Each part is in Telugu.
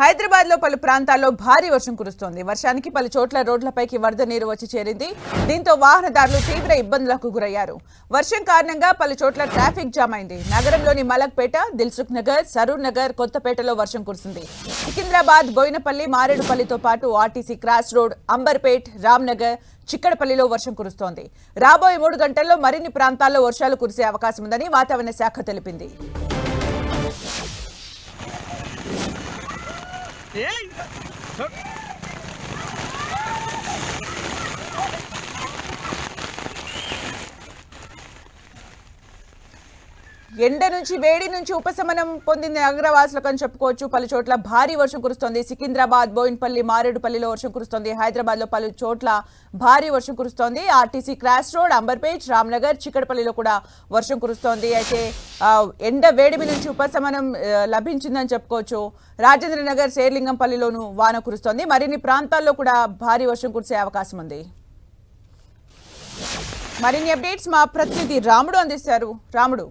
హైదరాబాద్ లో పలు ప్రాంతాల్లో భారీ వర్షం కురుస్తోంది. వర్షానికి పలు చోట్ల రోడ్లపైకి వరద నీరు వచ్చి చేరింది. దీంతో వాహనదారులు తీవ్ర ఇబ్బందులకు గురయ్యారు. వర్షం కారణంగా పలు చోట్ల ట్రాఫిక్ జామ్ అయింది. నగరంలోని మలక్పేట, దిల్సుఖ్ నగర్, సరూర్ నగర్, కొత్తపేటలో వర్షం కురిసింది. సికింద్రాబాద్, బోయినపల్లి, మారేడుపల్లితో పాటు RTC cross road, Amberpet, Ramnagar, చిక్కడపల్లిలో వర్షం కురుస్తోంది. రాబోయే 3 గంటల్లో మరిన్ని ప్రాంతాల్లో వర్షాలు కురిసే అవకాశం ఉందని వాతావరణ శాఖ తెలిపింది. ఎండ నుంచి వేడి నుంచి ఉపశమనం పొందిన నగరవాసులకు అని చెప్పుకోవచ్చు. పలు చోట్ల భారీ వర్షం కురుస్తోంది. సికింద్రాబాద్, బోయిన్పల్లి, మారేడుపల్లిలో వర్షం కురుస్తోంది. హైదరాబాద్ లో పలు చోట్ల భారీ వర్షం కురుస్తోంది. RTC cross road, Amberpet, Ramnagar, చిక్కడపల్లిలో కూడా వర్షం కురుస్తోంది. అయితే ఎండ వేడిమి నుంచి ఉపశమనం లభించిందని చెప్పుకోవచ్చు. రాజేంద్ర నగర్, శేర్లింగంపల్లిలోనూ వాన కురుస్తోంది. మరిన్ని ప్రాంతాల్లో కూడా భారీ వర్షం కురిసే అవకాశం ఉంది. మరిన్ని అప్డేట్స్ మా ప్రతినిధి రాముడు అందిస్తారు. రాముడు.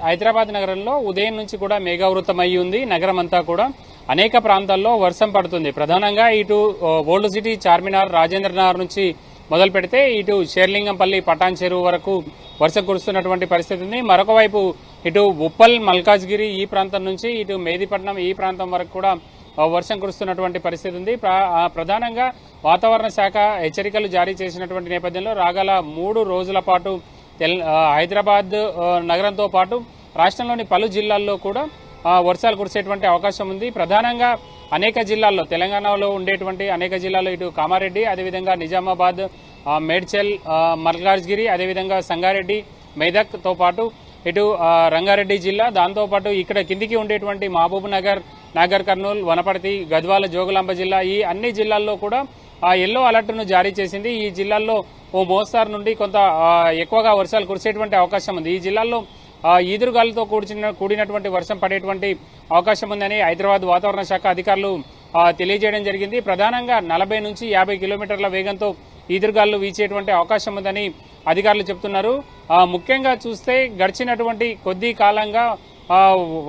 హైదరాబాద్ నగరంలో ఉదయం నుంచి కూడా మేఘావృతం అయి ఉంది. నగరం అంతా కూడా అనేక ప్రాంతాల్లో వర్షం పడుతుంది. ప్రధానంగా ఇటు ఓల్డ్ సిటీ, చార్మినార్, రాజేంద్ర నగర్ నుంచి మొదలు పెడితే ఇటు షేర్లింగంపల్లి, పటాన్ చెరువు వరకు వర్షం కురుస్తున్నటువంటి పరిస్థితి ఉంది. మరొక వైపు ఇటు ఉప్పల్, మల్కాజ్గిరి ఈ ప్రాంతం నుంచి ఇటు మేదీపట్నం ఈ ప్రాంతం వరకు కూడా వర్షం కురుస్తున్నటువంటి పరిస్థితి ఉంది. ప్రధానంగా వాతావరణ శాఖ హెచ్చరికలు జారీ చేసినటువంటి నేపథ్యంలో రాగల 3 రోజుల పాటు హైదరాబాద్ నగరంతో పాటు రాష్ట్రంలోని పలు జిల్లాల్లో కూడా వర్షాలు కురిసేటువంటి అవకాశం ఉంది. ప్రధానంగా అనేక జిల్లాల్లో, తెలంగాణలో ఉండేటువంటి అనేక జిల్లాల్లో ఇటు కామారెడ్డి, అదేవిధంగా నిజామాబాద్, మేడ్చల్, మల్కాజ్గిరి, అదేవిధంగా సంగారెడ్డి, మెదక్తో పాటు ఇటు రంగారెడ్డి జిల్లా, దాంతోపాటు ఇక్కడ కిందికి ఉండేటువంటి మహబూబ్ నగర్, నాగర్ కర్నూల్, వనపర్తి, గద్వాల, జోగులాంబ జిల్లా ఈ అన్ని జిల్లాల్లో కూడా ఎల్లో అలర్ట్ను జారీ చేసింది. ఈ జిల్లాల్లో ఓ మోస్తారు నుండి కొంత ఎక్కువగా వర్షాలు కురిసేటువంటి అవకాశం ఉంది. ఈ జిల్లాల్లో ఈదురుగాలతో కూడినటువంటి వర్షం పడేటువంటి అవకాశం ఉందని హైదరాబాద్ వాతావరణ శాఖ అధికారులు తెలియజేయడం జరిగింది. ప్రధానంగా 40 నుంచి 50 కిలోమీటర్ల వేగంతో ఈదురుగాలు వీచేటువంటి అవకాశం ఉందని అధికారులు చెబుతున్నారు. ముఖ్యంగా చూస్తే గడిచినటువంటి కొద్ది కాలంగా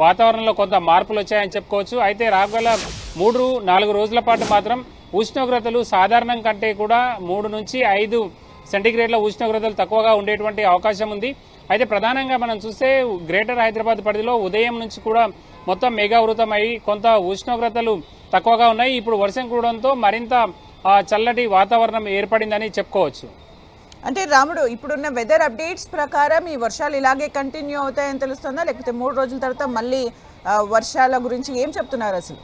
వాతావరణంలో కొంత మార్పులు వచ్చాయని చెప్పుకోవచ్చు. అయితే రాగల 3-4 రోజుల పాటు మాత్రం ఉష్ణోగ్రతలు సాధారణం కంటే కూడా 3 నుంచి 5 సెంటీగ్రేడ్ల ఉష్ణోగ్రతలు తక్కువగా ఉండేటువంటి అవకాశం ఉంది. అయితే ప్రధానంగా మనం చూస్తే గ్రేటర్ హైదరాబాద్ పరిధిలో ఉదయం నుంచి కూడా మొత్తం మేఘావృతం అయి కొంత ఉష్ణోగ్రతలు తక్కువగా ఉన్నాయి. ఇప్పుడు వర్షం కూడంతో మరింత చల్లటి వాతావరణం ఏర్పడిందని చెప్పుకోవచ్చు. అంటే రాముడు, ఇప్పుడున్న వెదర్ అప్డేట్స్ ప్రకారం ఈ వర్షాలు ఇలాగే కంటిన్యూ అవుతాయని తెలుస్తుందా, లేకపోతే 3 రోజుల తర్వాత మళ్ళీ వర్షాల గురించి ఏం చెప్తున్నారు అసలు?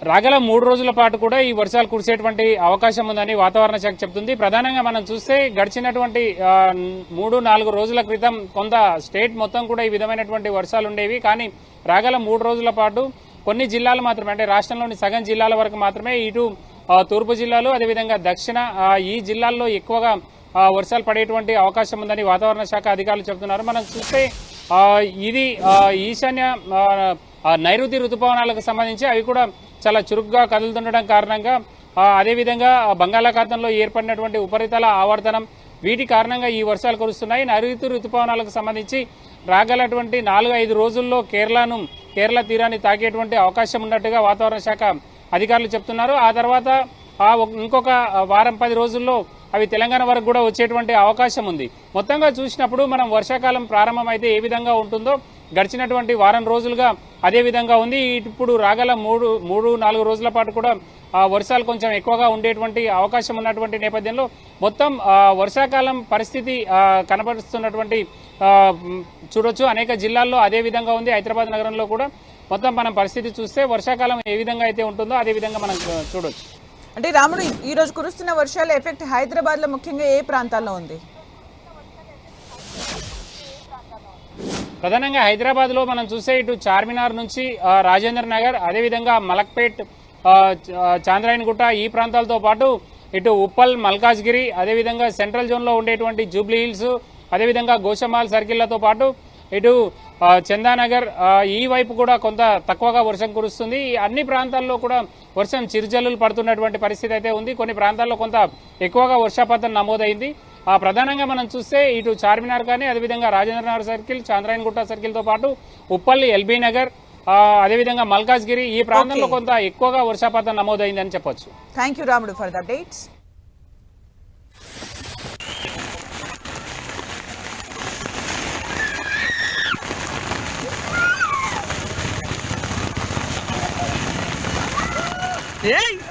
రాగల 3 రోజుల పాటు కూడా ఈ వర్షాలు కురిసేటువంటి అవకాశం ఉందని వాతావరణ శాఖ చెబుతుంది. ప్రధానంగా మనం చూస్తే గడిచినటువంటి 3-4 రోజుల క్రితం కొంత స్టేట్ మొత్తం కూడా ఈ విధమైనటువంటి వర్షాలు ఉండేవి. కానీ రాగల 3 రోజుల పాటు కొన్ని జిల్లాలు మాత్రమే, అంటే రాష్ట్రంలోని సగం జిల్లాల వరకు మాత్రమే ఇటు తూర్పు జిల్లాలు, అదేవిధంగా దక్షిణ ఈ జిల్లాల్లో ఎక్కువగా వర్షాలు పడేటువంటి అవకాశం ఉందని వాతావరణ శాఖ అధికారులు చెబుతున్నారు. మనం చూస్తే ఇది ఈశాన్య నైరుతి ఋతుపవనాలకు సంబంధించి అవి కూడా చాలా చురుగ్గా కదులుతుండడం కారణంగా, అదేవిధంగా బంగాళాఖాతంలో ఏర్పడినటువంటి ఉపరితల ఆవర్తనం వీటి కారణంగా ఈ వర్షాలు కురుస్తున్నాయి. నైరుతి ఋతుపవనాలకు సంబంధించి రాగలటువంటి 4-5 రోజుల్లో కేరళ తీరాన్ని తాకేటువంటి అవకాశం ఉన్నట్టుగా వాతావరణ శాఖ అధికారులు చెప్తున్నారు. ఆ తర్వాత ఇంకొక 1-10 రోజుల్లో అవి తెలంగాణ వరకు కూడా వచ్చేటువంటి అవకాశం ఉంది. మొత్తంగా చూసినప్పుడు మనం వర్షాకాలం ప్రారంభం అయితే ఏ విధంగా ఉంటుందో గడిచినటువంటి వారం రోజులుగా అదే విధంగా ఉంది. ఇప్పుడు రాగల 3-4 రోజుల పాటు కూడా వర్షాలు కొంచెం ఎక్కువగా ఉండేటువంటి అవకాశం ఉన్నటువంటి నేపథ్యంలో మొత్తం వర్షాకాలం పరిస్థితి కనబరుస్తున్నటువంటి చూడొచ్చు. అనేక జిల్లాల్లో అదే విధంగా ఉంది. హైదరాబాద్ నగరంలో కూడా మొత్తం మనం పరిస్థితి చూస్తే వర్షాకాలం ఏ విధంగా అయితే ఉంటుందో అదే విధంగా మనం చూడొచ్చు. అంటే రాముడు, ఈ రోజు కురుస్తున్న వర్షాల ఎఫెక్ట్ హైదరాబాద్ లో ముఖ్యంగా ఏ ప్రాంతాల్లో ఉంది? ప్రధానంగా హైదరాబాద్ లో మనం చూస్తే ఇటు చార్మినార్ నుంచి రాజేంద్ర నగర్, అదేవిధంగా మలక్పేట్, చాంద్రాయణగుట్ట ఈ ప్రాంతాలతో పాటు ఇటు ఉప్పల్, మల్కాజ్గిరి, అదేవిధంగా సెంట్రల్ జోన్ లో ఉండేటువంటి జూబ్లీ హిల్స్, అదేవిధంగా గోషమాల్ సర్కిళ్లతో పాటు ఇటు చందానగర్ ఈ వైపు కూడా కొంత తక్కువగా వర్షం కురుస్తుంది. అన్ని ప్రాంతాల్లో కూడా వర్షం చిరుజల్లులు పడుతున్నటువంటి పరిస్థితి అయితే ఉంది. కొన్ని ప్రాంతాల్లో కొంత ఎక్కువగా వర్షపాతం నమోదైంది. ప్రధానంగా మనం చూస్తే ఇటు చార్మినార్ కానీ అదేవిధంగా రాజేంద్ర నగర్ సర్కిల్, చాంద్రాయణగుట్ట సర్కిల్తో పాటు ఉప్పల్లి, ఎల్బీ నగర్, అదేవిధంగా మల్కాజ్గిరి ఈ ప్రాంతంలో కొంత ఎక్కువగా వర్షపాతం నమోదైందని చెప్పొచ్చు. థ్యాంక్ యూ రాముడు ఫర్ ద అప్డేట్స్. Ei!